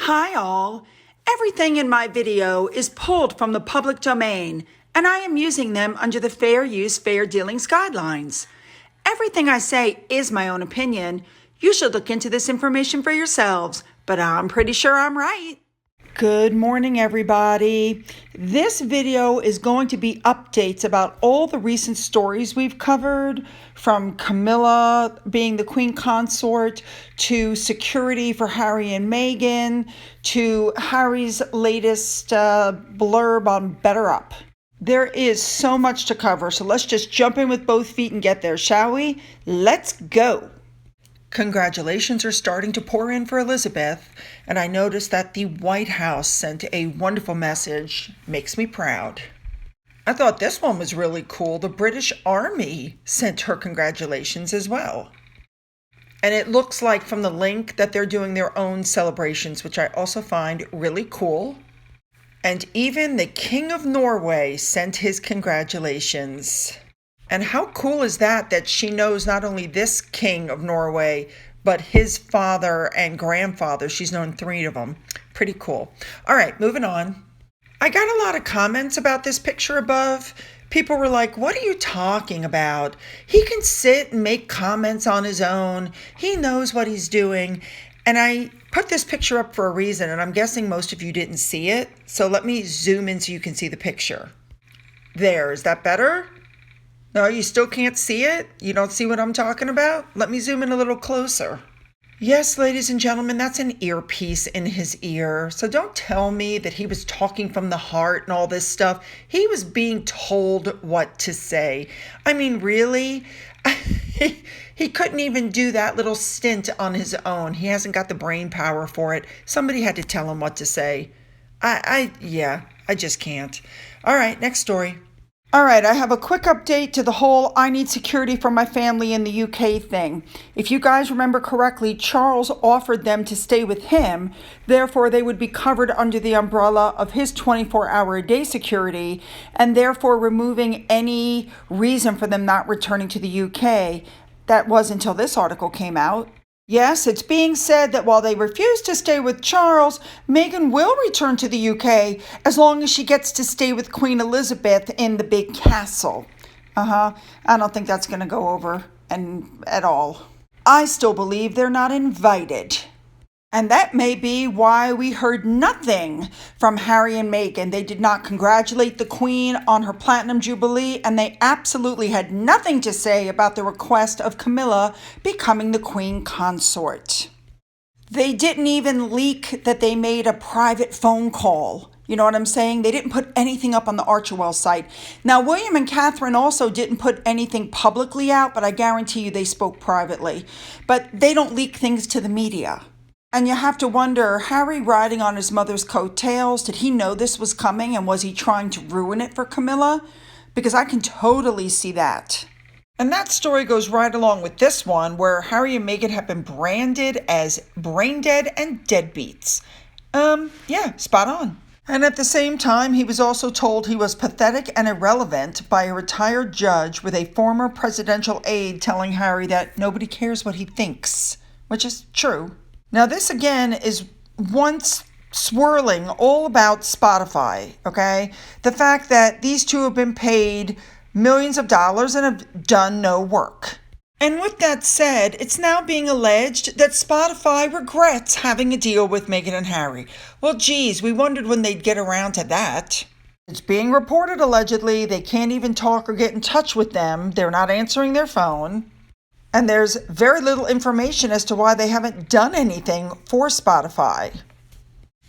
Hi all. Everything in my video is pulled from the public domain, and I am using them under the Fair Use, Fair Dealings guidelines. Everything I say is my own opinion. You should look into this information for yourselves, but I'm pretty sure I'm right. Good morning, everybody. This video is going to be updates about all the recent stories we've covered, from Camilla being the Queen Consort, to security for Harry and Meghan, to Harry's latest blurb on Better Up. There is so much to cover, so let's just jump in with both feet and get there, shall we? Let's go. Congratulations are starting to pour in for Elizabeth, and I noticed that the White House sent a wonderful message. Makes me proud. I thought this one was really cool. The British Army sent her congratulations as well. And it looks like from the link that they're doing their own celebrations, which I also find really cool. And even the King of Norway sent his congratulations. And how cool is that she knows not only this King of Norway, but his father and grandfather. She's known 3 of them. Pretty cool. All right, moving on. I got a lot of comments about this picture above. People were like, what are you talking about? He can sit and make comments on his own. He knows what he's doing. And I put this picture up for a reason, and I'm guessing most of you didn't see it. So let me zoom in so you can see the picture. There, is that better? No, you still can't see it? You don't see what I'm talking about? Let me zoom in a little closer. Yes, ladies and gentlemen, that's an earpiece in his ear. So don't tell me that he was talking from the heart and all this stuff. He was being told what to say. I mean, really? He couldn't even do that little stint on his own. He hasn't got the brain power for it. Somebody had to tell him what to say. I just can't. All right, next story. All right, I have a quick update to the whole I need security for my family in the UK thing. If you guys remember correctly, Charles offered them to stay with him. Therefore, they would be covered under the umbrella of his 24-hour-a-day security, and therefore removing any reason for them not returning to the UK. That was until this article came out. Yes, it's being said that while they refuse to stay with Charles, Meghan will return to the UK as long as she gets to stay with Queen Elizabeth in the big castle. I don't think that's going to go over at all. I still believe they're not invited. And that may be why we heard nothing from Harry and Meghan. They did not congratulate the Queen on her Platinum Jubilee, and they absolutely had nothing to say about the request of Camilla becoming the Queen Consort. They didn't even leak that they made a private phone call. You know what I'm saying? They didn't put anything up on the Archewell site. Now, William and Catherine also didn't put anything publicly out, but I guarantee you they spoke privately. But they don't leak things to the media. And you have to wonder, Harry riding on his mother's coattails, did he know this was coming and was he trying to ruin it for Camilla? Because I can totally see that. And that story goes right along with this one, where Harry and Meghan have been branded as brain dead and deadbeats. Yeah, spot on. And at the same time, he was also told he was pathetic and irrelevant by a retired judge, with a former presidential aide telling Harry that nobody cares what he thinks, which is true. Now, this again is once swirling all about Spotify, okay? The fact that these two have been paid millions of dollars and have done no work. And with that said, it's now being alleged that Spotify regrets having a deal with Meghan and Harry. Well, geez, we wondered when they'd get around to that. It's being reported allegedly they can't even talk or get in touch with them. They're not answering their phone. And there's very little information as to why they haven't done anything for Spotify.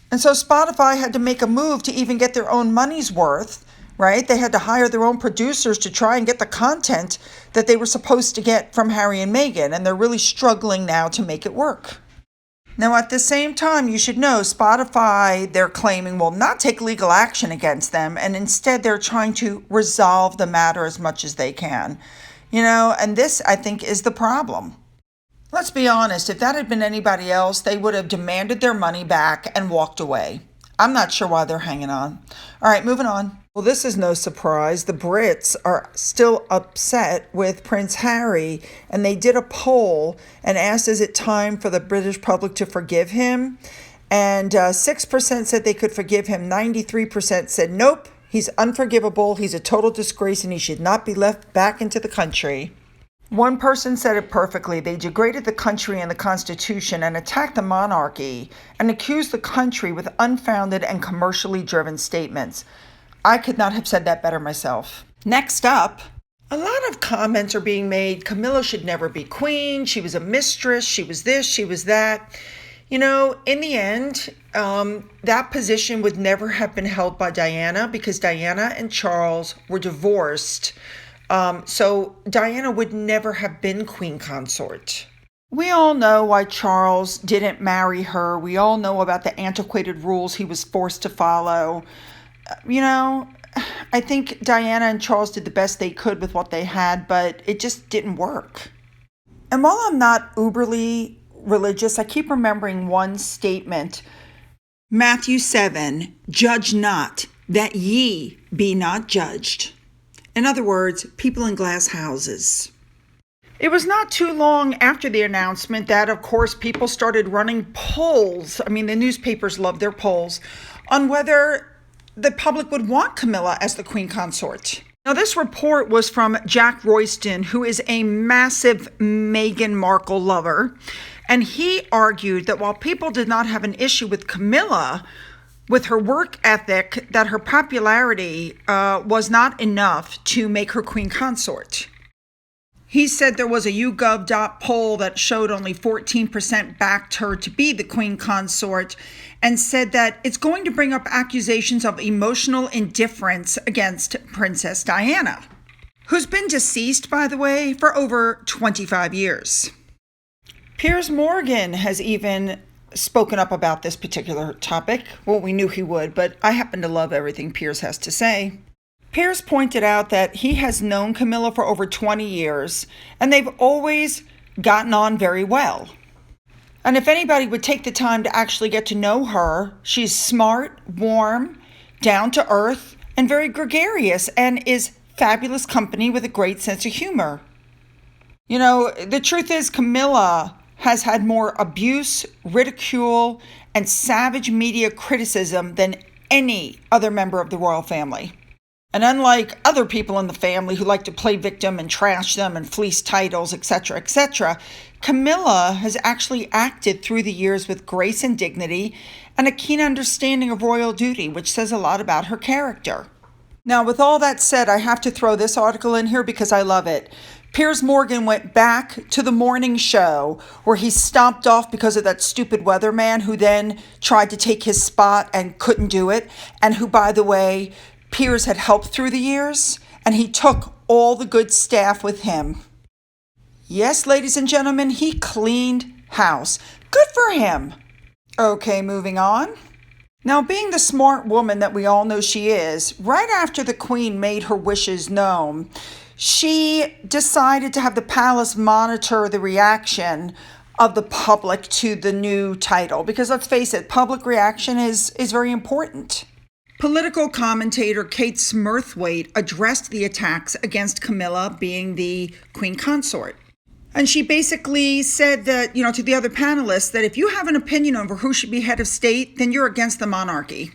And so Spotify had to make a move to even get their own money's worth, right? They had to hire their own producers to try and get the content that they were supposed to get from Harry and Meghan, and they're really struggling now to make it work. Now, at the same time, you should know Spotify, they're claiming, will not take legal action against them, and instead they're trying to resolve the matter as much as they can. You know, and this, I think, is the problem. Let's be honest, if that had been anybody else, they would have demanded their money back and walked away. I'm not sure why they're hanging on. All right, moving on. Well, this is no surprise. The Brits are still upset with Prince Harry, and they did a poll and asked, is it time for the British public to forgive him? And 6% said they could forgive him. 93% said, nope, he's unforgivable. He's a total disgrace and he should not be left back into the country. One person said it perfectly. They degraded the country and the Constitution and attacked the monarchy and accused the country with unfounded and commercially driven statements. I could not have said that better myself. Next up, a lot of comments are being made. Camilla should never be queen. She was a mistress. She was this. She was that. You know, in the end, that position would never have been held by Diana because Diana and Charles were divorced. So Diana would never have been queen consort. We all know why Charles didn't marry her. We all know about the antiquated rules he was forced to follow. You know, I think Diana and Charles did the best they could with what they had, but it just didn't work. And while I'm not uberly religious, I keep remembering one statement. Matthew 7, judge not, that ye be not judged. In other words, people in glass houses. It was not too long after the announcement that, of course, people started running polls. I mean, the newspapers love their polls on whether the public would want Camilla as the queen consort. Now, this report was from Jack Royston, who is a massive Meghan Markle lover. And he argued that while people did not have an issue with Camilla, with her work ethic, that her popularity was not enough to make her queen consort. He said there was a YouGov poll that showed only 14% backed her to be the queen consort and said that it's going to bring up accusations of emotional indifference against Princess Diana, who's been deceased, by the way, for over 25 years. Piers Morgan has even spoken up about this particular topic. Well, we knew he would, but I happen to love everything Piers has to say. Piers pointed out that he has known Camilla for over 20 years, and they've always gotten on very well. And if anybody would take the time to actually get to know her, she's smart, warm, down to earth, and very gregarious, and is fabulous company with a great sense of humor. You know, the truth is Camilla has had more abuse, ridicule, and savage media criticism than any other member of the royal family. And unlike other people in the family who like to play victim and trash them and fleece titles, etc., Camilla has actually acted through the years with grace and dignity and a keen understanding of royal duty, which says a lot about her character. Now, with all that said, I have to throw this article in here because I love it. Piers Morgan went back to the morning show where he stomped off because of that stupid weatherman who then tried to take his spot and couldn't do it, and who, by the way, Piers had helped through the years, and he took all the good staff with him. Yes, ladies and gentlemen, he cleaned house. Good for him. Okay, moving on. Now, being the smart woman that we all know she is, right after the Queen made her wishes known, she decided to have the palace monitor the reaction of the public to the new title. Because let's face it, public reaction is very important. Political commentator Kate Smurthwaite addressed the attacks against Camilla being the queen consort. And she basically said that, to the other panelists, that if you have an opinion over who should be head of state, then you're against the monarchy.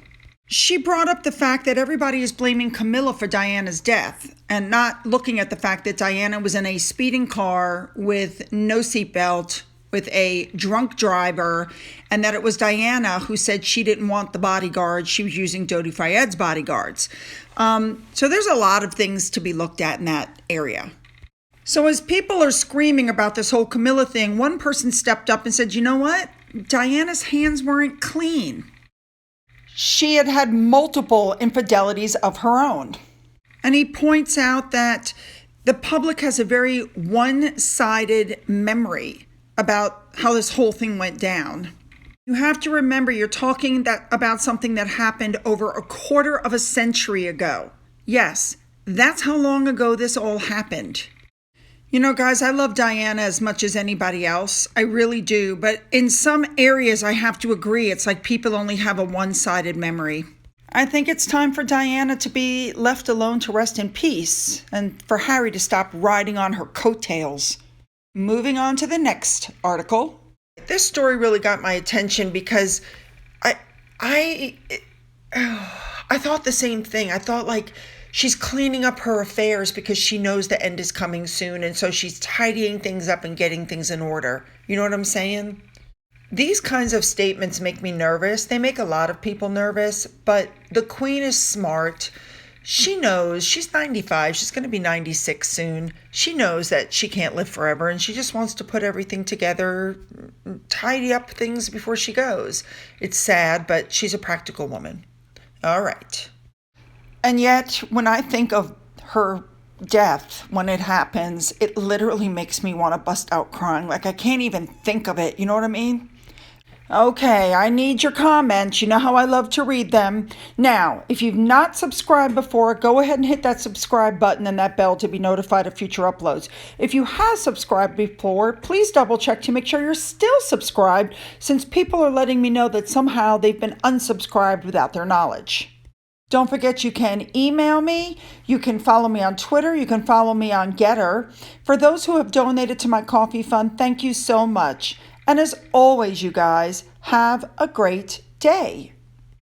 She brought up the fact that everybody is blaming Camilla for Diana's death and not looking at the fact that Diana was in a speeding car with no seatbelt, with a drunk driver, and that it was Diana who said she didn't want the bodyguards. She was using Dodi Fayed's bodyguards. So there's a lot of things to be looked at in that area. So as people are screaming about this whole Camilla thing, one person stepped up and said, you know what? Diana's hands weren't clean. She had had multiple infidelities of her own. And he points out that the public has a very one-sided memory about how this whole thing went down. You have to remember you're talking about something that happened over a quarter of a century ago. Yes, that's how long ago this all happened. Guys, I love Diana as much as anybody else. I really do. But in some areas, I have to agree. It's like people only have a one-sided memory. I think it's time for Diana to be left alone to rest in peace and for Harry to stop riding on her coattails. Moving on to the next article. This story really got my attention because I I thought the same thing. I thought like she's cleaning up her affairs because she knows the end is coming soon, and so she's tidying things up and getting things in order. You know what I'm saying? These kinds of statements make me nervous. They make a lot of people nervous, but the queen is smart. She knows she's 95. She's going to be 96 soon. She knows that she can't live forever, and she just wants to put everything together, tidy up things before she goes. It's sad, but she's a practical woman. All right. And yet, when I think of her death, when it happens, it literally makes me want to bust out crying. Like, I can't even think of it. You know what I mean? Okay, I need your comments. You know how I love to read them. Now, if you've not subscribed before, go ahead and hit that subscribe button and that bell to be notified of future uploads. If you have subscribed before, please double check to make sure you're still subscribed, since people are letting me know that somehow they've been unsubscribed without their knowledge. Don't forget you can email me, you can follow me on Twitter, you can follow me on Getter. For those who have donated to my coffee fund, thank you so much. And as always, you guys, have a great day.